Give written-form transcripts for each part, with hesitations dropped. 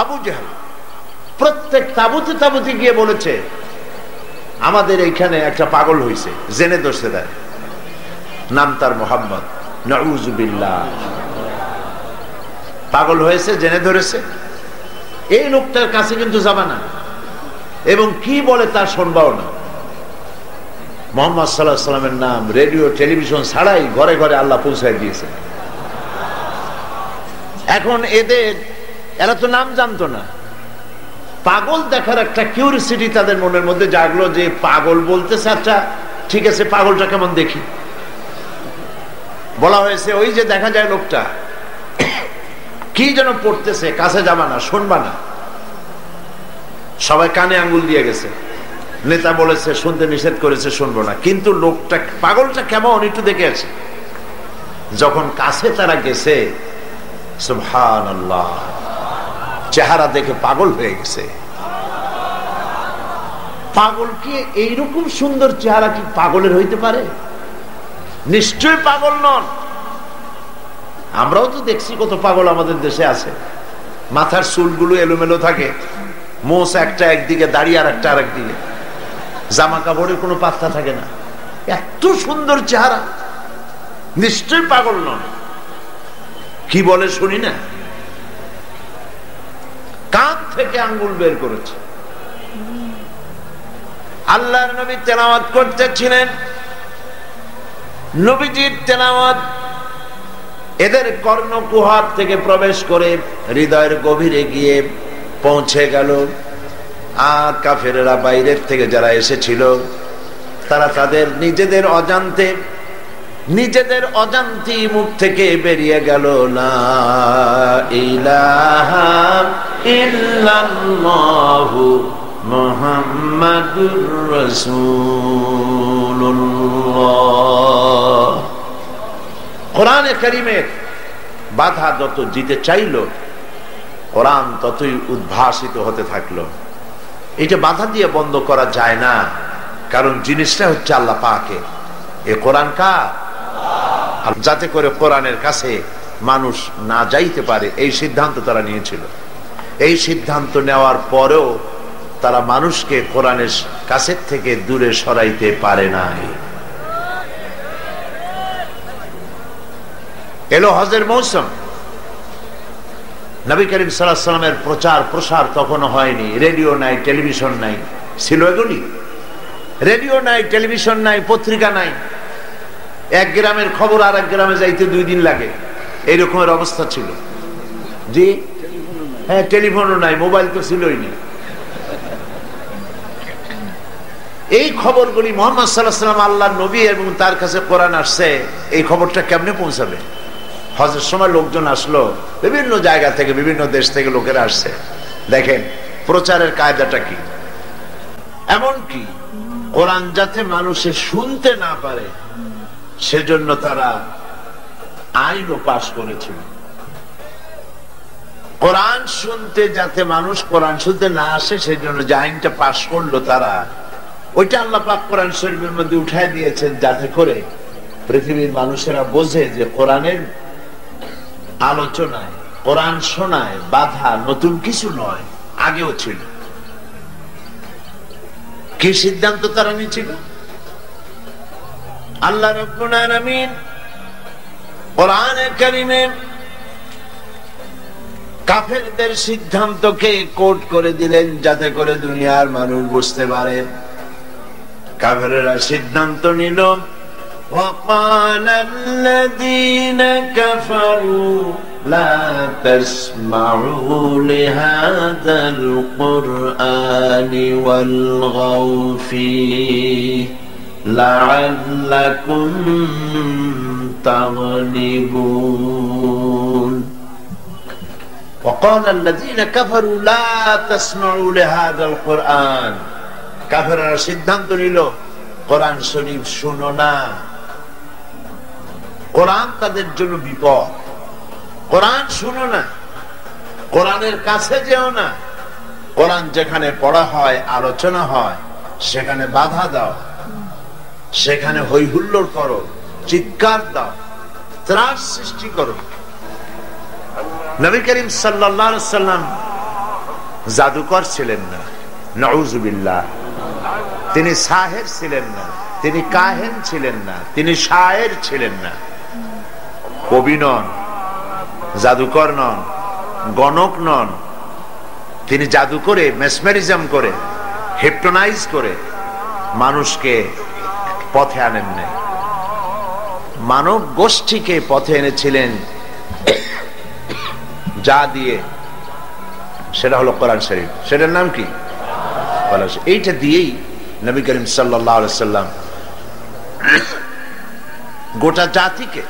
আবু জাহেল প্রত্যেক তাবুতে তাবুতে গিয়ে বলেছে আমাদের এইখানে একটা পাগল হয়েছে, জেনে ধরছে দেয়, নাম তার মোহাম্মদ, নাউযুবিল্লাহ। পাগল হয়েছে, জেনে ধরেছে। এই লোকটার কাছে কিন্তু যাবা না, এবং কি বলে তা শুনবাও না। মুহাম্মদ সাল্লাল্লাহু আলাইহি সাল্লামের নাম রেডিও টেলিভিশন ছাড়াই ঘরে ঘরে আল্লাহ পৌঁছায় দিয়েছে। এখন এরা তো নাম জানতো না, পাগল দেখার একটা কিউরিসিটি তাদের মনের মধ্যে জাগলো যে পাগল বলতেছে, আচ্ছা ঠিক আছে পাগলটা কেমন দেখি। বলা হয়েছে ওই যে দেখা যায় লোকটা কি যেন পড়তেছে, কাছে যাবা না, শুনবা না। সবাই কানে আঙ্গুল দিয়ে গেছে, নেতা বলেছে শুনতে নিষেধ করেছে, শুনবো না। কিন্তু লোকটা পাগলটা কেমন একটু দেখে আছে। যখন কাছে তারা গেছে, সুবহানাল্লাহ, চেহারা দেখে পাগল হয়ে গেছে। পাগল কি এইরকম সুন্দর চেহারা কি পাগলের হইতে পারে? নিশ্চয় পাগল নন। আমরাও তো দেখছি কত পাগল আমাদের দেশে আছে, মাথার চুলগুলো এলোমেলো থাকে, মোষ একটা একদিকে, দাঁড়িয়ে আর একটা আরেকদিকে, জামা কাপড়ের কোনো পাত্তা থাকে না, এত সুন্দর চেহারা, নিশ্চয় পাগল নন। কি বলে শুনি না, কান থেকে আঙ্গুল বের করেছে। আল্লাহর নবী তেলাওয়াত করতেছিলেন, নবীজির তেলাওয়াত এদের কর্ণকুহর থেকে প্রবেশ করে হৃদয়ের গভীরে গিয়ে পৌঁছে গেল। আর কাফেরেরা বাইরের থেকে যারা এসেছিল তারা তাদের নিজেদের অজান্তে মুখ থেকে বেরিয়ে গেল, লা ইলাহা ইল্লাল্লাহু মুহাম্মাদুর রাসূলুল্লাহ। কোরআনে কারীমের বাধা যত দিতে চাইল, কোরআন ততই উদ্ভাসিত হতে থাকলো। এটা বাধা দিয়ে বন্ধ করা যায় না, কারণ জিনিসটা হচ্ছে আল্লাহ পাকের। এ কোরআন কার? যাতে করে কোরআনের কাছে মানুষ না যাইতে পারে, এই সিদ্ধান্ত তারা নিয়েছিল। এই সিদ্ধান্ত নেওয়ার পরেও তারা মানুষকে কোরআনের কাছের থেকে দূরে সরাইতে পারে নাই। এলো হজের মৌসুম, নবী করিম সাল্লাল্লাহু আলাইহি ওয়াসাল্লামের প্রচার প্রসার তখনও হয়নি। রেডিও নাই, টেলিভিশন নাই, ছিল এগুলি? রেডিও নাই, টেলিভিশন নাই, পত্রিকা নাই। এক গ্রামের খবর আর এক গ্রামে যাইতে 2 দিন লাগে, এইরকমের অবস্থা ছিল। জি হ্যাঁ, টেলিফোনও নাই, মোবাইল তো ছিলই না। এই খবরগুলি মুহাম্মদ সাল্লাল্লাহু আলাইহি ওয়াসাল্লাম আল্লাহর নবী এবং তার কাছে কোরআন আসছে, এই খবরটা কেমনে পৌঁছাবে? হজের সময় লোকজন আসলো, বিভিন্ন জায়গা থেকে, বিভিন্ন দেশ থেকে লোকেরা আসছে। দেখেন প্রচারের কায়দাটা কি। এমনকি কোরআন যাতে মানুষে শুনতে না পারে সেজন্য তারা আইনও পাশ করেছিল। কোরআন শুনতে যাতে মানুষ কোরআন শুনতে না আসে সেজন্য যে আইনটা পাশ করলো তারা, ওইটা আল্লাহ পাক কোরআন শরীফের মধ্যে উঠায় দিয়েছেন, যাতে করে পৃথিবীর মানুষেরা বোঝে যে কোরআনের আলোচনায়, কোরআন শোনায় বাধা নতুন কিছু নয়, আগেও ছিল। কি সিদ্ধান্ত তারা নিয়েছিল? আল্লাহ রাব্বুল আলামিন কোরআনে কারীমে কাফেরদের সিদ্ধান্তকে কোট করে দিলেন, যাতে করে দুনিয়ার মানুষ বুঝতে পারে। কাফেররা সিদ্ধান্ত নিল, وقال الذين كفروا لا تسمعوا لهذا القرآن والغوا فيه لعلكم تغلبون وقال الذين كفروا لا تسمعوا لهذا القرآن। কাফেররা সিদ্ধান্ত নিল কোরআন শরীফ শুনো না, কোরআন তাদের জন্য বিপদ, কোরআন শুনো না, কোরআনের কাছে যেও না, কোরআন যেখানে পড়া হয়, আলোচনা হয়, সেখানে বাধা দাও, সেখানে হই হুল্লোড় করো, চিৎকার দাও, ত্রাস সৃষ্টি করো। নবী করিম সাল্লাল্লাহু আলাইহি ওয়াসাল্লাম জাদুকর ছিলেন না, নাউযুবিল্লাহ। তিনি সাহের ছিলেন না, তিনি কাহেন ছিলেন না, তিনি শায়ের ছিলেন না। কবি নন, জাদুকর নন, গণক নন। তিনি জাদু করে, মেসমেরিজম করে, হিপনোটাইজ করে মানুষকে পথে আনেন নাই। মানব গোষ্ঠীকে পথে এনেছিলেন যা দিয়ে, সেটা হলো কোরআন শরীফ। সেটার নাম কি? এইটা দিয়েই নবী করিম সাল্লাল্লাহু আলাইহি সাল্লাম গোটা জাতিকে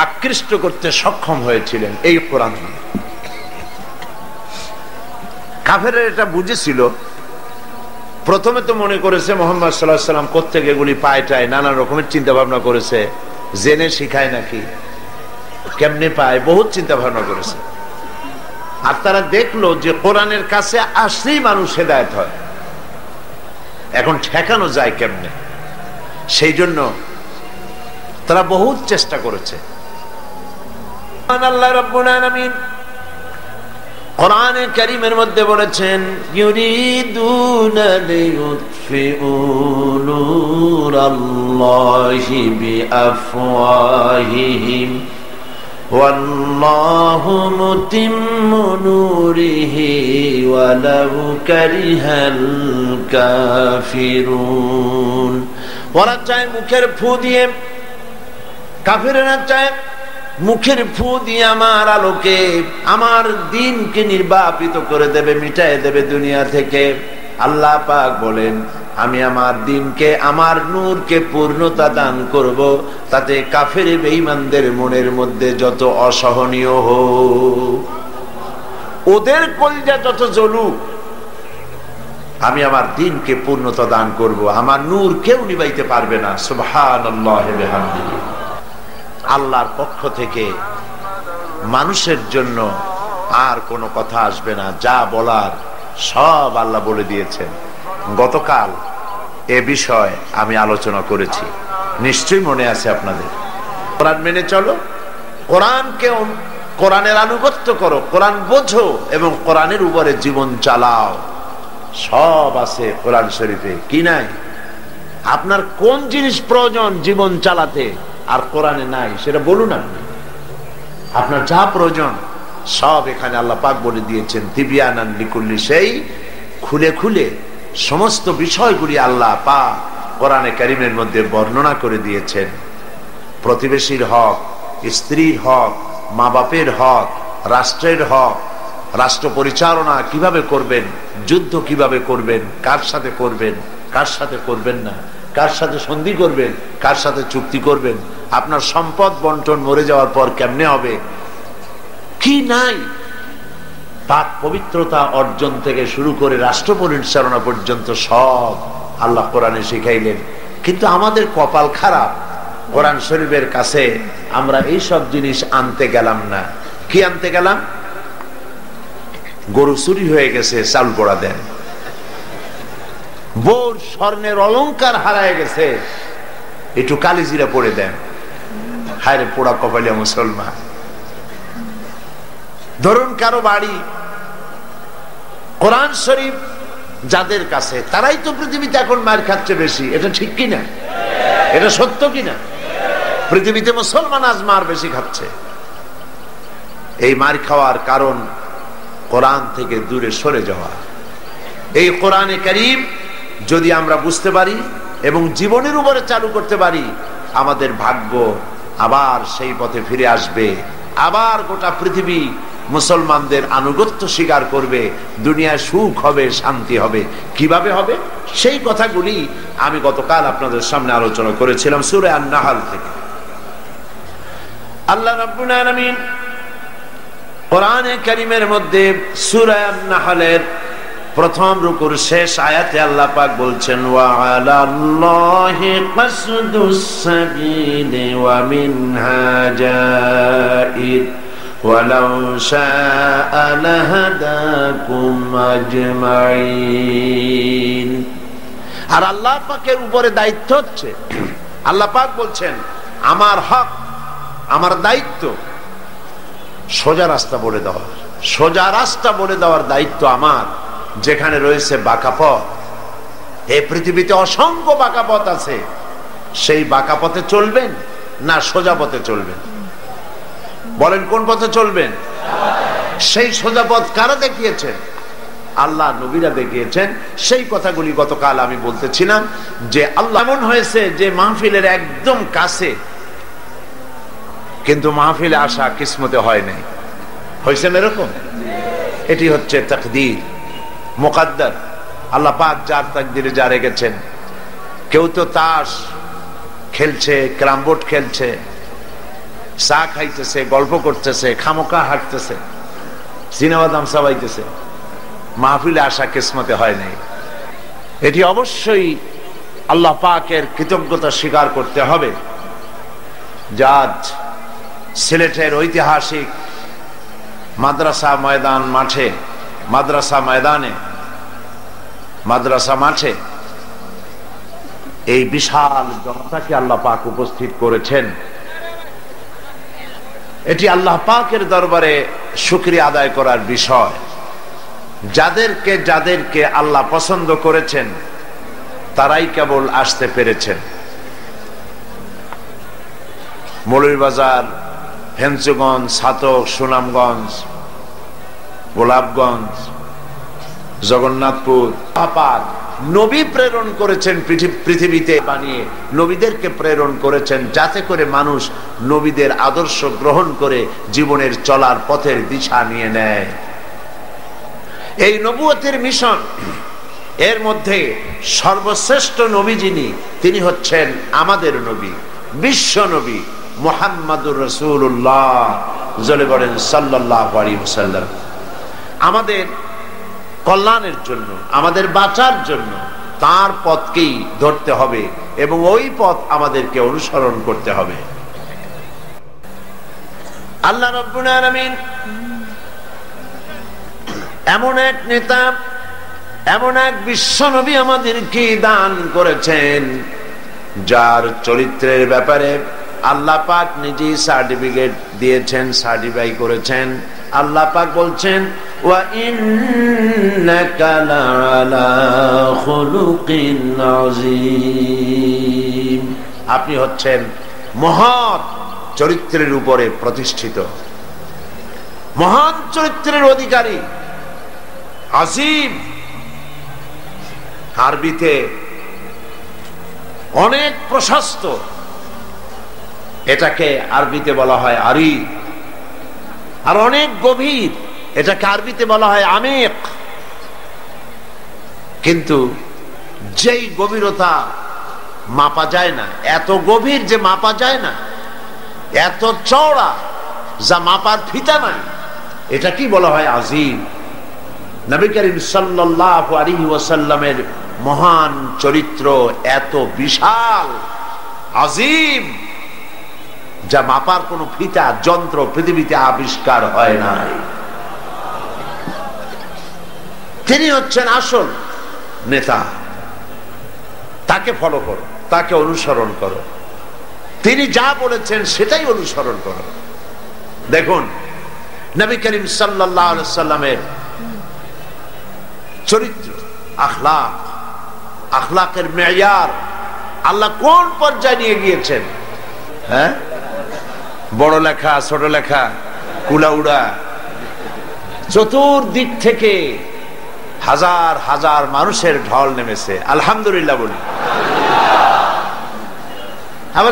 আকৃষ্ট করতে সক্ষম হয়েছিলেন এই কোরআন দিয়ে। কাফেররা এটা বুঝেছিল। প্রথমে তো মনে করেছে মুহাম্মদ সাল্লাল্লাহু আলাইহি সাল্লাম কোত্থেকে এগুলি পায় টায়, নানা রকমের চিন্তা ভাবনা করেছে, জেনে শিখায় নাকি, কেমনে পায়, বহুত চিন্তা ভাবনা করেছে। আর তারা দেখলো যে কোরআনের কাছে আসলেই মানুষ হেদায়েত হয়, এখন ঠেকানো যায় কেমনে, সেই জন্য তারা বহুত চেষ্টা করেছে। আল্লাহ রাব্বুল আলামিন কোরআনে কারীমের মধ্যে বলেছেন, ইউরিদুনা লিয়ুতফিউ নূরাল্লাহি বিআফওয়াহিহিম ওয়াল্লাহু মুতিম্মু নূরিহি ওয়ালাউ কারিহাল কাফিরুন। ওরা চায় মুখের ফু দিয়ে, কাফেররা চায় মুখের ফু দিয়ে আমার আলোকে, আমার দ্বীনকে নির্বাপিত করে দেবে, মিটায় দেবে দুনিয়া থেকে। আল্লাহ পাক বলেন, আমি আমার দ্বীনকে, আমার নূরকে পূর্ণতা দান করব, তাতে কাফের বেঈমানদের মনের মধ্যে যত অসহনীয় হোক, ওদের কলিজা যত জ্বলুক, আমি আমার দ্বীনকে পূর্ণতা দান করব, আমার নূর কেউ নিবাইতে পারবে না। সুবহানাল্লাহি ওয়া বিহামদিহি। আল্লাহর পক্ষ থেকে মানুষের জন্য আর কোনো কথা আসবে না, যা বলার সব আল্লাহ বলে দিয়েছেন। গতকাল এ বিষয় আমি আলোচনা করেছি, নিশ্চয়ই মনে আছে আপনাদের। কোরআন মেনে চলো, কোরআনকে, কোরআনের আনুগত্য করো, কোরআন বোঝো এবং কোরআনের উপরে জীবন চালাও। সব আছে কোরআন শরীফে, কি নাই? আপনার কোন জিনিস প্রয়োজন জীবন চালাতে আর কোরআনে নাই সেটা বলুন। আপনি আপনার যা প্রয়োজন সব এখানে আল্লাহ পাক বলে দিয়েছেন। তিবিয়ানান লিকুল্লি শাই, খুলে খুলে সমস্ত বিষয়গুলি আল্লাহ পাক কোরআনে কারীমের মধ্যে বর্ণনা করে দিয়েছেন। প্রতিবেশীর হক, স্ত্রীর হক, মা বাপের হক, রাষ্ট্রের হক, রাষ্ট্র পরিচালনা কিভাবে করবেন, যুদ্ধ কিভাবে করবেন, কার সাথে করবেন, কার সাথে করবেন না, কার সাথে সন্ধি করবেন, কার সাথে চুক্তি করবেন, আপনার সম্পদ বন্টন মরে যাওয়ার পর কেমনে হবে, কি নাই, পাক পবিত্রতা অর্জন থেকে শুরু করে রাষ্ট্র পরিচালনা পর্যন্ত সব আল্লাহ কোরআনে শিখাইলেন। কিন্তু আমাদের কপাল খারাপ, কোরআন শরীফের কাছে আমরা এই সব জিনিস আনতে গেলাম না। কি আনতে গেলাম? গরু চুরি হয়ে গেছে, চাল পোড়া দেন। বউর স্বর্ণের অলংকার হারায় গেছে, একটু কালিজিরা পড়ে দেন। হায়রে পোড়া কপালিয়া মুসলমান। ধরুন কারো বাড়ি কোরআন শরীফ যাদের কাছে, তারাই তো পৃথিবীতে এখন মার খাচ্ছে বেশি। এটা ঠিক কিনা? এটা সত্য কিনা? পৃথিবীতে মুসলমান আজ মার বেশি খাচ্ছে। এই মার খাওয়ার কারণ কোরআন থেকে দূরে সরে যাওয়া। এই কোরআনে কারীম যদি আমরা বুঝতে পারি এবং জীবনের উপরে চালু করতে পারি, আমাদের ভাগ্য আবার সেই পথে ফিরে আসবে। আবার গোটা পৃথিবী মুসলমানদের আনুগত্য স্বীকার করবে, দুনিয়ায় সুখ হবে, শান্তি হবে। কিভাবে হবে সেই কথাগুলি আমি গতকাল আপনাদের সামনে আলোচনা করেছিলাম সূরা আন-নাহল থেকে। আল্লাহ রাব্বুল আলামিন কোরআনে কারীমের মধ্যে সূরা আন-নাহলের প্রথম রুকুর শেষ আয়াতে আল্লাহ পাক বলছেন, ওয়া আলাল্লাহি কাসদুস সাবিলি ওয়া মিনহা জাইর ওয়ালাউ শাআ লাহাদাকুম আজমাইন। আর আল্লাহ পাকের উপরে দায়িত্ব হচ্ছে, আল্লাহ পাক বলছেন আমার হক, আমার দায়িত্ব সোজা রাস্তা বলে দেওয়া, সোজা রাস্তা বলে দেওয়ার দায়িত্ব আমার। যেখানে রয়েছে বাঁকা পথ, এই পৃথিবীতে অসংখ্য বাঁকা পথ আছে, সেই বাঁকা পথে চলবেন না সোজা পথে চলবেন? বলেন কোন পথে চলবেন? সেই সোজা পথ কারা দেখিয়েছেন? আল্লাহ নবীরা দেখিয়েছেন। সেই কথাগুলি গতকাল আমি বলতেছিলাম যে আল্লাহ এমন হয়েছে যে মাহফিলের একদম কাছে, কিন্তু মাহফিলে আসা কিসমতে হয় নাই। হয়েছেন এরকম? এটি হচ্ছে তাকদীর, মুকদ্দর। আল্লাহ পাক যার তাকদীরে যা রেখেছেন। কেউ তো তাস খেলছে, ক্যারাম বোর্ড খেলছে, চা খাইতেছে, গল্প করতেছে, খামোকা হাঁটতেছে, সিনেমা দাম চাবাইতেছে, মাহফিলে আসা কিসমতে হয় নাই। এটি অবশ্যই আল্লাহ পাকের কৃতজ্ঞতা স্বীকার করতে হবে। যাজ সিলেটের ঐতিহাসিক মাদ্রাসা ময়দান মাঠে, মাদ্রাসা ময়দানে, মাদ্রাসা মাঠে এই বিশাল জনতাকে আল্লাহ পাক উপস্থিত করেছেন। এটি আল্লাহ পাকের দরবারে শুকরিয়া আদায় করার বিষয়। যাদেরকে যাদেরকে আল্লাহ পছন্দ করেছেন তারাই কেবল আসতে পেরেছেন। মৌলভীবাজার, হেমচুগঞ্জ, ছাতক, সুনামগঞ্জ, গোলাপগঞ্জ, জগন্নাথপুর, পাক নবী প্রেরণ করেছেন পৃথিবীতে বানিয়ে, নবীদেরকে প্রেরণ করেছেন যাতে করে মানুষ নবীদের আদর্শ গ্রহণ করে জীবনের চলার পথের দিশা নিয়ে নেয়। এই নবুয়তের মিশন, এর মধ্যে সর্বশ্রেষ্ঠ নবী যিনি, তিনি হচ্ছেন আমাদের নবী, বিশ্ব নবী মুহাম্মাদুর রাসূলুল্লাহ সাল্লাল্লাহু আলাইহি ওয়াসাল্লাম। আমাদের কল্যাণের জন্য, আমাদের বাঁচার জন্য তার পথকেই ধরতে হবে এবং ওই পথ আমাদেরকে অনুসরণ করতে হবে। আল্লাহ রাব্বুল আলামিন এমন এক নেতা, এমন এক বিশ্ব নবী আমাদেরকে দান করেছেন যার চরিত্রের ব্যাপারে আল্লাহ পাক নিজেই সার্টিফিকেট দিয়েছেন, সার্টিফাই করেছেন। আল্লাহ পাক বলছেন ওয়া ইন্নাকা লাআলা খুলুকিন আযীম, আপনি হচ্ছেন মহৎ চরিত্রের উপরে প্রতিষ্ঠিত, মহান চরিত্রের অধিকারী। আজিম আরবিতে অনেক প্রশস্ত, এটাকে আরবিতে বলা হয় আরি। আর অনেক গভীর, এটাকে আরবিতে বলা হয় আমিক। কিন্তু যেই গভীরতা মাপা যায় না, এত গভীর যে মাপা যায় না, এত চওড়া যা মাপার ফিতা নাই, এটা কি বলা হয়? আজিম। নবী করিম সাল্লাল্লাহু আলাইহি ওয়াসাল্লামের মহান চরিত্র এত বিশাল, আজিম, যা মাপার কোন ফিতা যন্ত্র পৃথিবীতে আবিষ্কার হয় নাই। তিনি হচ্ছেন আসল নেতা। তাকে ফলো করো, তাকে অনুসরণ করো, তিনি যা বলেছেন সেটাই অনুসরণ করো। দেখুন নবী করিম সাল্লাল্লাহু আলাইহি ওয়াসাল্লামের চরিত্র, আখলাক, আখলাকের মেয়ার আল্লাহ কোন পর্যায়ে নিয়ে গিয়েছেন। হ্যাঁ, বড় লেখা, ছোট লেখা, কুলাউড়া, চতুর্দিক থেকে হাজার হাজার মানুষের ঢল নেমেছে। আলহামদুলিল্লাহ বলি। আবার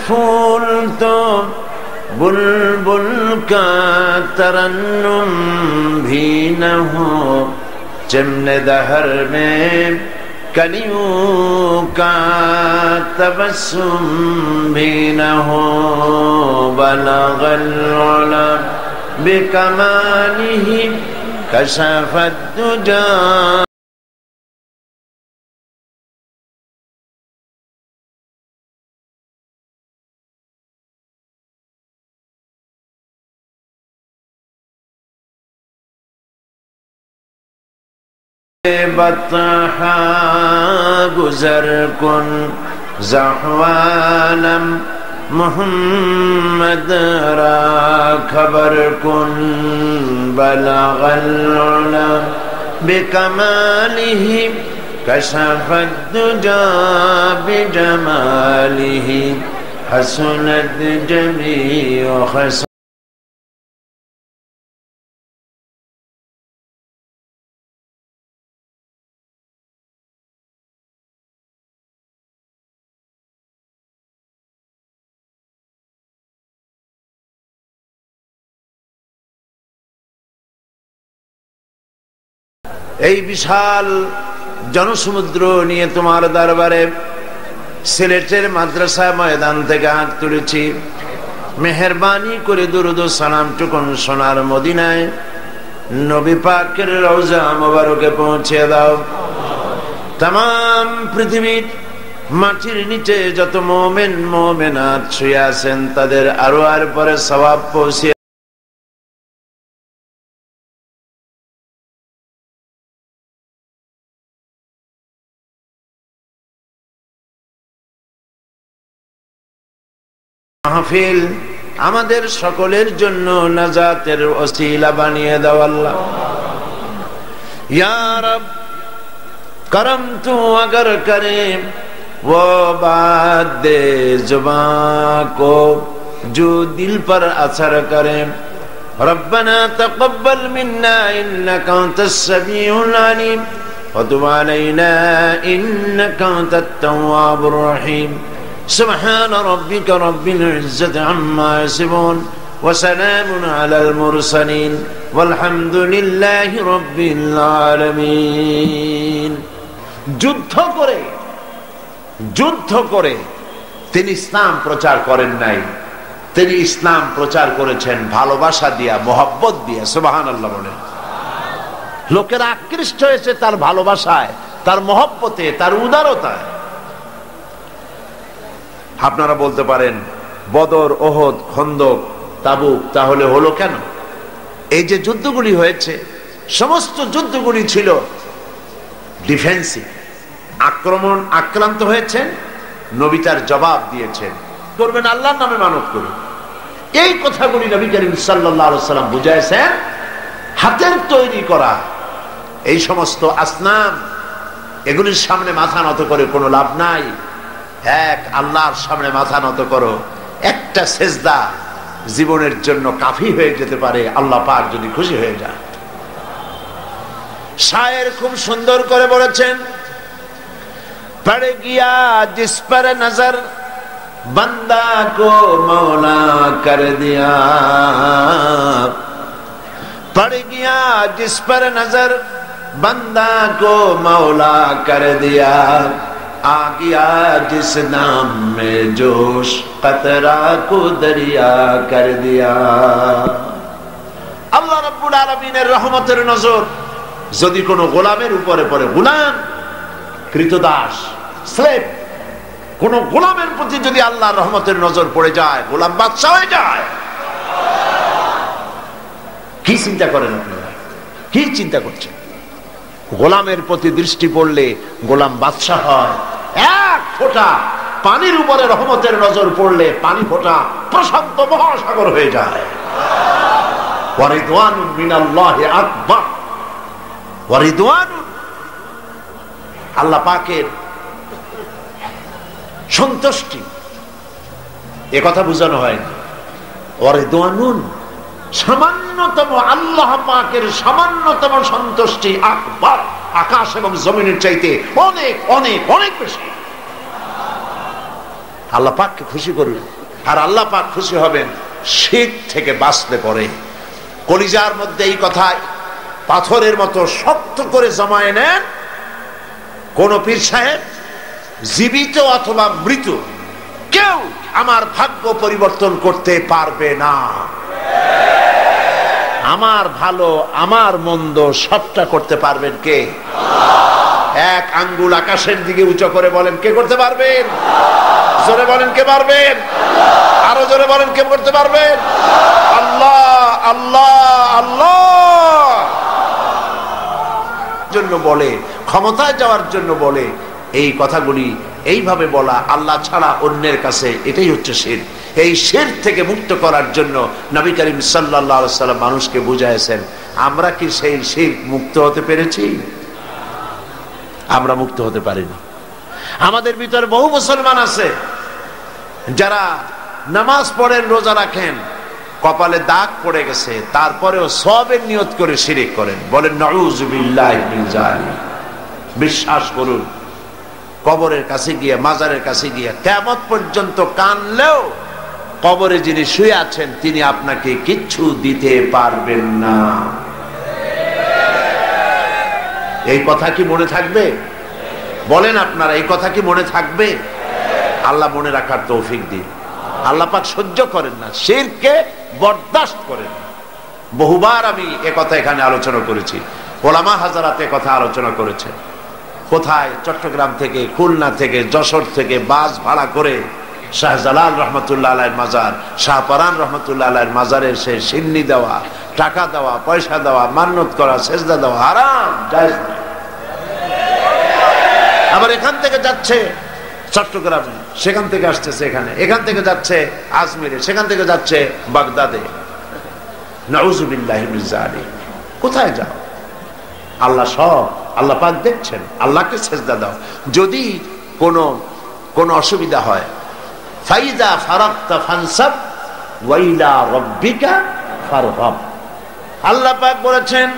फूल तो बुलबुल का तरन्नुम भी न हो, चिमने दहर में कलियों का तबस्सुम भी न हो, बलगल उला बिकमालिही कशफत दुजा। बतहा गुजर कुन ज़हवालम मुहम्मद रा खबर कुन, बलगल उला बिकमालिही कशफत दुजा बिजमालिही हसनत जमीउ हस। এই বিশাল জনসমুদ্র নিয়ে তোমার দরবারে সিলেটের মাদ্রাসা ময়দান থেকে হাত তুলেছি। মেহেরবানি করে দুরুদ ও সালাম টুকুন সোনার মদিনায় নবী পাকের রওজা মোবারকে পৌঁছে দাও। तमाम পৃথিবীর মাটির নিচে যত মুমিন মুমিনাত শুয়ে আছেন তাদের আরো আর পরে সওয়াব পৌঁছে মাহফিল আমাদের সকলের জন্য নাজাতের ওসিলা বানিয়ে দাও আল্লাহ। ইয়া রব करम तू अगर करे वो बात दे जुबान को जो दिल पर असर करे। रब्बना तक़ब्बल मिन्ना इन्नका अंतस समीउल अलीम व तुब अलैना इन्नका अंतत तव्वाबुर रहीम। सुब्हान रब्बिका रब्बिल इज्जति अम्मा यसिफून व सलामुन अलल मुरसलीन वल्हम्दुलिल्लाहि रब्बिल आलामीन। যুদ্ধ করে তিনি ইসলাম প্রচার করেন নাই, তিনি ইসলাম প্রচার করেছেন ভালোবাসা দিয়া, মোহব্বত দিয়া। সুবহানাল্লাহ বলেন। লোকেরা আকৃষ্ট হয়েছে তার ভালোবাসায়, তার মোহব্বতে, তার উদারতায়। আপনারা বলতে পারেন বদর, ওহদ, খন্দক, তাবুক তাহলে হলো কেন? এই যে যুদ্ধগুলি হয়েছে সমস্ত যুদ্ধগুলি ছিল ডিফেন্সিভ, আক্রান্ত হয়েছেন, নবী তার জবাব দিয়েছেন। করবেন আল্লাহর নামে মানত করুন, এই কথাগুলি নবী করিম সাল্লাল্লাহু আলাইহি ওয়াসাল্লাম বুঝাইছেন। হাতের তৈরি করা এই সমস্ত আসনাম, এগুলির সামনে মাথা নত করে কোনো লাভ নাই। এক আল্লাহর সামনে মাথা নত করো। একটা সেজদা জীবনের জন্য কাফি হয়ে যেতে পারে আল্লাহ পাক যদি খুশি হয়ে যায়। শায়ের খুব সুন্দর করে বলেছেন, पड़ गया जिस पर नजर बंदा को मौला कर दिया। पड़ गया जिस पर नजर बंदा को मौला कर दिया। आ गया जिस नाम में जोश कतरा को दरिया कर दिया। আল্লাহ রাব্বুল আলামিনের রহমতের নজর যদি কোনো গোলামের উপরে পড়ে, গোলাম কৃতদাস স্লেভ, কোন গোলামের প্রতি যদি আল্লাহর রহমতের নজর পড়ে যায়, গোলাম বাদশা হয়ে যায়। কি চিন্তা করেন আপনারা? কি চিন্তা করছেন? গোলামের প্রতি দৃষ্টি পড়লে গোলাম বাদশা হয়। এক ফোঁটা পানির উপরে রহমতের নজর পড়লে পানি ফোঁটা প্রশান্ত মহাসাগর হয়ে যায়। ওয়া রিদওয়ানুম মিনাল্লাহি আকবার। ওয়া রিদওয়ানুন, আল্লাহ পাকের সন্তুষ্টি, এ কথা বোঝানো হয়। ওয়া রিদওয়ানুন, সামান্যতম আল্লাহ পাকের সামান্যতম সন্তুষ্টি আকবার, আকাশ এবং জমিনের চাইতে অনেক অনেক অনেক বেশি। আল্লাহ পাককে খুশি করুন। আর আল্লাহ পাক খুশি হবেন শিরক থেকে বাঁচতে পড়ে। কলিজার মধ্যে এই কথা পাথরের মতো শক্ত করে জমায়ে নেন, কোন পীর সাহেব জীবিত অথবা মৃত কেউ আমার ভাগ্য পরিবর্তন করতে পারবে না। আমার ভালো আমার মন্দ সবটা করতে পারবেন কে? এক আঙ্গুল আকাশের দিকে উঁচু করে বলেন, কে করতে পারবেন? জোরে বলেন, কে পারবেন? আরো জোরে বলেন, কে করতে পারবেন? আল্লাহ, আল্লাহ, আল্লাহ জন্য বলে, ক্ষমতায় যাওয়ার জন্য বলে। এই কথাগুলি এইভাবে বলা আল্লাহ ছাড়া অন্যের কাছে, এটাই হচ্ছে শিরক। এই শিরক থেকে মুক্ত করার জন্য নবী করিম সাল্লাল্লাহু আলাইহি ওয়াসাল্লাম মানুষকে বুঝাইছেন। আমরা কি সেই শিরক মুক্ত হতে পেরেছি? আমরা মুক্ত হতে পারিনি। আমাদের ভিতরে বহু মুসলমান আছে যারা নামাজ পড়েন, রোজা রাখেন, কপালে দাগ পড়ে গেছে, তারপরেও সওয়াবের নিয়ত করে শিরক করেন। বলেন নাউযুবিল্লাহি মিন যালিক। বিশ্বাস করুন, কবরের কাছে গিয়ে, মাজারের কাছে গিয়ে কিয়ামত পর্যন্ত কানলেও কবরে যিনি শুয়ে আছেন তিনি আপনাকে কিচ্ছু দিতে পারবেন না। এই কথা কি মনে থাকবে? বলেন আপনারা, এই কথা কি মনে থাকবে? আল্লাহ মনে রাখার তৌফিক দিন। আল্লাহ পাক সহ্য করেন না, শিরককে বরদাস্ত করেন না। বহুবার আমি এ কথা এখানে আলোচনা করেছি, ওলামা হাজারাত এ কথা আলোচনা করেছেন। কোথায়? চট্টগ্রাম থেকে, খুলনা থেকে, যশোর থেকে বাস ভাড়া করে শাহজালাল রহমতুল্লাহ আলাইহির মাজার, শাহপরান রহমতুল্লাহ আলাইহির মাজারে এসে সিন্নি দেওয়া, টাকা দেওয়া, পয়সা দেওয়া, মান্নত করা, সেজদা দেওয়া হারাম, জায়েজ না। আবার এখান থেকে যাচ্ছে চট্টগ্রামে, সেখান থেকে আসতেছে এখানে, এখান থেকে যাচ্ছে আজমিরে, সেখান থেকে যাচ্ছে বাগদাদে। নাউযুবিল্লাহি মিন যালিক। কোথায় যাও? আল্লাহ সব, আল্লাহ পাক দেখছেন। আল্লাহকে সেজদা দাও। যদি কোনো অসুবিধা হয়, ফাইযা ফারাগতা ফানসাব ওয়া ইলা রাব্বিকা ফারহাব। আল্লাহ পাক বলেছেন,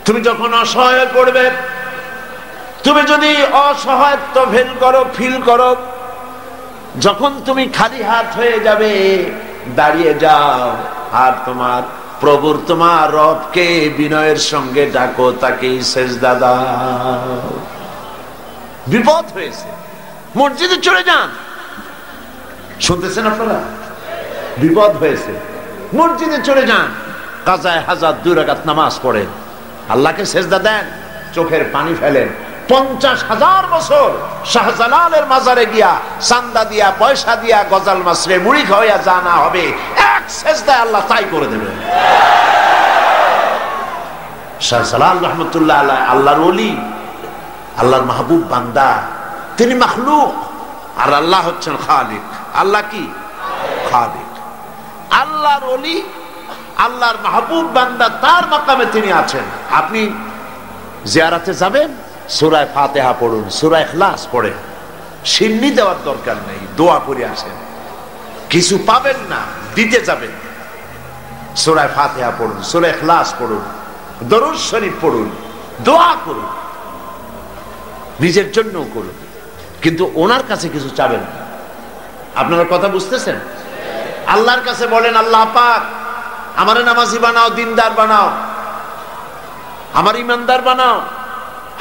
তুমি যখন অসহায় পড়বে, তুমি যদি অসহায়ত্ব ফিল করো, যখন তুমি খালি হাত হয়ে যাবে, দাঁড়িয়ে যাও আর তোমার প্রভুর, তোমার রবকে বিনয়ের সঙ্গে ডাকো, তাকেই সেজদা দাও। বিপদ হয়েছে, মসজিদে চলে যান। শুনতেছেন আপনারা? বিপদ হয়েছে, মসজিদে চলে যান, কাজায়ে হাজাত 2 রাকাত নামাজ পড়েন, আল্লাহকে সেজদা দেন, চোখের পানি ফেলেন। 50,000 বছর শাহজালালের মাজারে গিয়া চান্দা দিয়া, পয়সা দিয়া, গজাল মাসরে মুড়ি খাওয়া জানা হবে, এক সেজদায় আল্লাহ তাই করে দেবেন। শাহজালাল রহমতুল্লাহ আলাইহি আল্লাহর ওলি, আল্লাহর মাহবুব বান্দা। তিনি মাখলুক আর আল্লাহ হচ্ছেন খালিক। আল্লাহ কি? খালিক। আল্লাহর ওলি, আল্লাহর মাহবুব বান্দা, তার মাকামে তিনি আছেন। আপনি জিয়ারাতে যাবেন, সূরা ফাতিহা পড়ুন, সূরা ইখলাস পড়েন। সিন্নি দেওয়ার দরকার নেই, দোয়া করে আসেন। কিছু পাবেন না, দিতে যাবেন, সূরা ফাতিহা পড়ুন, সূরা ইখলাস পড়ুন, দরুদ শরীফ পড়ুন, দোয়া করুন, নিজের জন্য করুন, কিন্তু ওনার কাছে কিছু চাবেন না। আপনারা কথা বুঝতেছেন? আল্লাহর কাছে বলেন, আল্লাহ পাক আমারে নামাজি বানাও, দিনদার বানাও, আমার ইমানদার বানাও।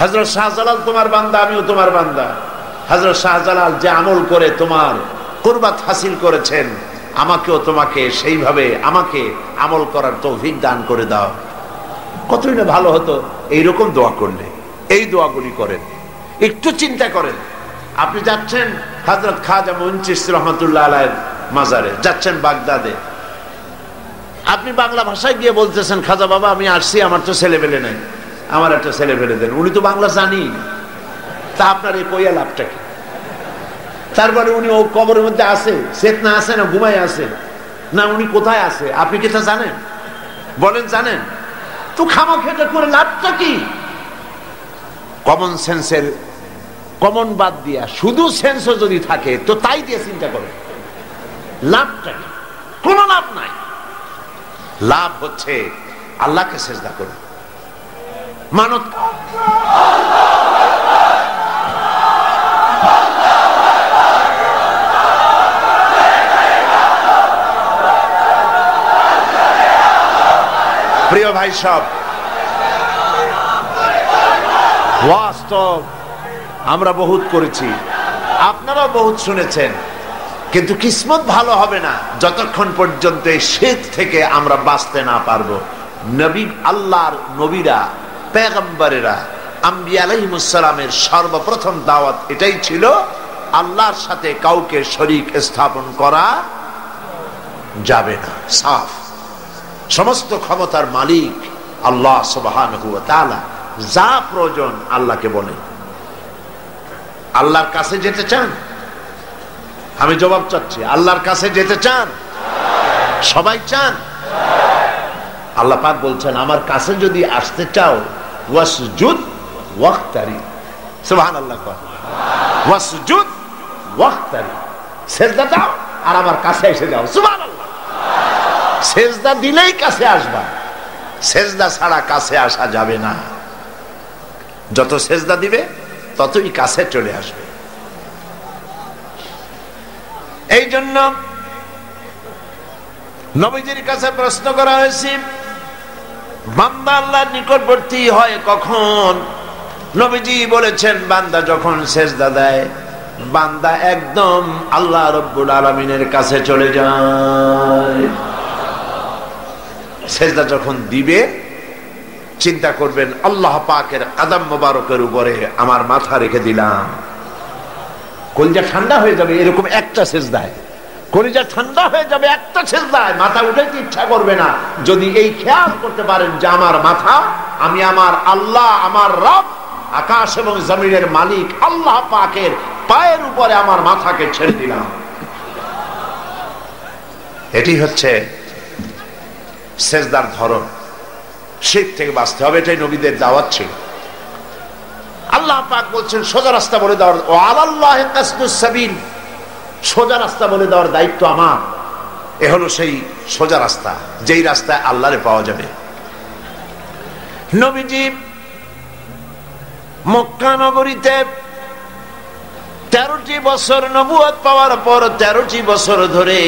হযরত শাহজালাল তোমার বান্দা, আমিও তোমার বান্দা। হযরত শাহজালাল যে আমল করে তোমার কুরবাত হাসিল করেছেন, আমাকেও তোমাকে সেইভাবে আমাকে আমল করার তৌফিক দান করে দাও। কতই না ভালো হতো এইরকম দোয়া করলে। এই দোয়াগুলি করেন, একটু চিন্তা করেন। আপনি যাচ্ছেন হযরত খাজা মুঈন চিশতি রহমাতুল্লাহ আলাইহির মাজারে, যাচ্ছেন বাগদাদে। আপনি বাংলা ভাষায় গিয়ে বলতেছেন, খাজা বাবা আমি আসছি, আমার তো ছেলে পেলে নাই, আমার একটা ছেলে ফেলে দেন। উনি তো বাংলা জানি, তা আপনার এই কইয়া লাভটা কি? তারপরে উনি ও কবরের মধ্যে আছে, চেতনা আছে না ঘুমায় আছে, না উনি কোথায় আছে আপনি কি তা জানেন? বলেন জানেন? তো খামাখেটা করে লাভটা কি? কমন সেন্সের, কমন বাদ দিয়া শুধু সেন্সও যদি থাকে তো তাই দিয়ে চিন্তা করে লাভটা কি? কোনো লাভ নাই। লাভ হচ্ছে আল্লাহকে সেজদা করে মানত। প্রিয় ভাই সব, বাস্তব আমরা বহুত করেছি, আপনারাও বহুত শুনেছেন, কিন্তু কিসমত ভালো হবে না যতক্ষণ পর্যন্ত এই শিরক থেকে আমরা বাঁচতে না পারবো। নবী, আল্লাহর নবীরা, পেগম্বরেরা, আম্বিয়া আলাইহিমুস সালামের সর্বপ্রথম দাওয়াত এটাই ছিল, আল্লাহর সাথে কাউকে শরীক স্থাপন করা যাবে না। সাফ, সমস্ত ক্ষমতার মালিক আল্লাহ সুবহানাহু ওয়া তাআলা, যা প্রয়োজন আল্লাহকে বলেন। আল্লাহর কাছে যেতে চান? আমি জবাব চাচ্ছি, আল্লাহর কাছে যেতে চান? সবাই চান? আল্লাহ পাক বলছেন, আমার কাছে যদি আসতে চাও ওয়াসজুদ ওয়াক্তারি। সুবহানাল্লাহ, ওয়াসজুদ ওয়াক্তারি, সিজদা দাও আর আমার কাছে এসে যাও। সুবহানাল্লাহ, সিজদা দিলেই কাছে আসবা, সিজদা ছাড়া কাছে আসা যাবে না। যত সিজদা দিবে ততই কাছে চলে আসবে। এই জন্য নবীজির কাছে প্রশ্ন করা হয়েছে, বান্দা আল্লাহর নিকটবর্তী হয় কখন? নবীজি বলেছেন, বান্দা যখন সিজদা দেয়, বান্দা একদম আল্লাহ রাব্বুল আলামিনের কাছে চলে যায়। সিজদা যখন দিবে, চিন্তা করবেন আল্লাহ পাকের কদম মোবারকের উপরে আমার মাথা রেখে দিলাম। কলিজা ঠান্ডা হয়ে যাবে এরকম একটা সিজদায়, কলিজা ঠান্ডা হয়ে যাবে একটা সিজদায়, মাথা উঠাইতে ইচ্ছা করবে না। যদি এই খেয়াল করতে পারেন যে আমার মাথা, আমি আমার আল্লাহ, আমার রব, আকাশ এবং জমিনের মালিক আল্লাহ পাকের পায়ের উপরে আমার মাথাকে ছেড়ে দিলাম। এটি হচ্ছে সিজদার ধরন। শিরক থেকে বাঁচতে হবে, এটাই নবীদের দাওয়াত ছিল। আল্লাহ পাক বলছেন, সোজা রাস্তা বলে দেওয়ার, ও আলাল্লাহি কাসদুস সাবিল, সোজা রাস্তা বলে দেওয়ার দায়িত্ব আমার। এ হলো সেই সোজা রাস্তা, যেই রাস্তায় আল্লাহরে পাওয়া যাবে। নবীজি মক্কা নগরীতে 13টি বছর নবুয়ত পাওয়ার পর 13টি বছর ধরে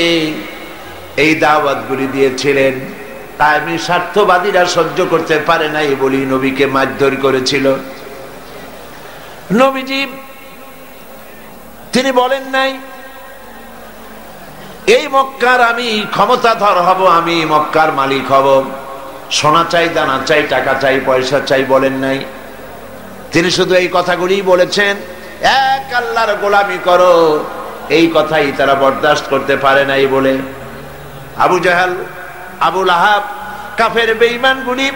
এই দাওয়াতগুলি দিয়েছিলেন। তাই স্বার্থবাদীরা সহ্য করতে পারে নাই বলি নবীকে মারধর করেছিল। নবীজি তিনি বলেন নাই, এই মক্কার আমি ক্ষমতাধর হব, আমি মক্কার মালিক হব, সোনা চাই, দানা চাই, টাকা চাই, পয়সা চাই, বলেন নাই। তিনি শুধু এই কথাগুলি বলেছেন, এক আল্লাহর গোলামি করো। এই কথাই তারা বরদাস্ত করতে পারে নাই বলে আবু জাহাল, আবু লাহাব, কাফের বেঈমানগুলি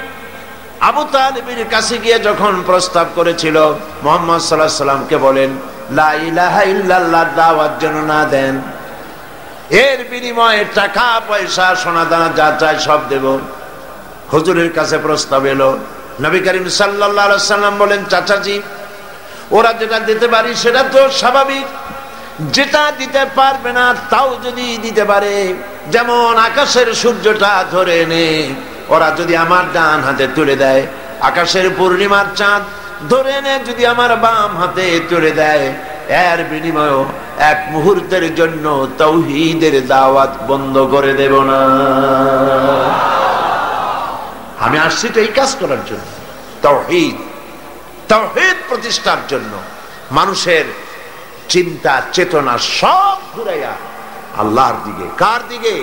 আবু তালিবের কাছে গিয়ে যখন প্রস্তাব করেছিল মুহাম্মদ সাল্লাল্লাহু আলাইহি সাল্লামকে বলেন লা ইলাহা ইল্লাল্লাহ দাওয়াত যেন না দেন, এর বিনিময়ে টাকা পয়সা সোনা দানা যা চাই সব দেব। হুজুরের কাছে প্রস্তাব এলো, নবী করিম সাল্লাল্লাহু আলাইহি সাল্লাম বলেন, চাচাজি ওরা যেটা দিতে পারি সেটা তো স্বাভাবিক, যেটা দিতে পারবে না তাও যদি দিতে পারে, যেমন আকাশের সূর্যটা ধরে এনে ওরা যদি আমার ডান হাতে তুলে দেয়, আকাশের পূর্ণিমার চাঁদ ধরে এনে যদি আমার বাম হাতে তুলে দেয়, এর বিনিময়ে এক মুহূর্তের জন্য তাওহীদের দাওয়াত বন্ধ করে দেব না। আমি আসছি তো এই কাজ করার জন্য, তাওহীদ, তাওহীদ প্রতিষ্ঠার জন্য। মানুষের চিন্তা চেতনা সব ঘুরাইয়া আল্লাহর দিকে। কার দিকে?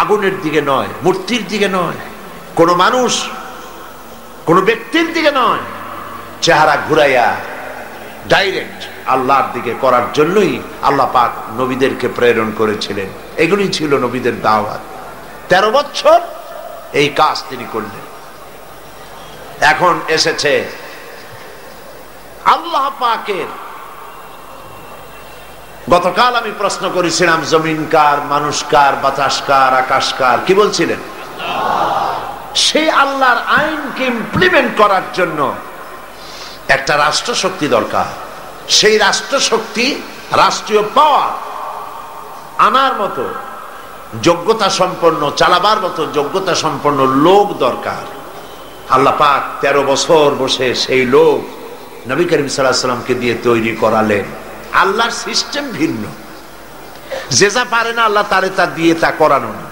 আগুনের দিকে নয়, মূর্তির দিকে নয়, কোন মানুষ কোন ব্যক্তির দিকে নয়, চেহারা ঘুরাইয়া ডাইরেক্ট আল্লাহর দিকে করার জন্যই আল্লাহ পাক নবীদেরকে প্রেরণ করেছিলেন। এগুলি ছিল নবীদের দাওয়াত। 13 বছর এই কাজ তিনি করলেন। এখন এসেছে আল্লাহ পাকের, গতকাল আমি প্রশ্ন করেছিলাম জমিন কার, মানুষ কার, বাতাস কার, আকাশ কার? কি বলছিলেন? সেই আল্লাহর আইনকে ইমপ্লিমেন্ট করার জন্য একটা রাষ্ট্র শক্তি দরকার। সেই রাষ্ট্র শক্তি, রাষ্ট্রীয় পাওয়ার আনার মতো যোগ্যতা সম্পন্ন, চালাবার মতো যোগ্যতা সম্পন্ন লোক দরকার। আল্লাহ পাক 13 বছর বসে সেই লোক নবী করিম সাল্লাল্লাহু আলাইহি সাল্লামকে দিয়ে তৈরি করালেন। আল্লাহর সিস্টেম ভিন্ন, যে যা পারে না আল্লাহ তারে তা দিয়ে তা করানো না।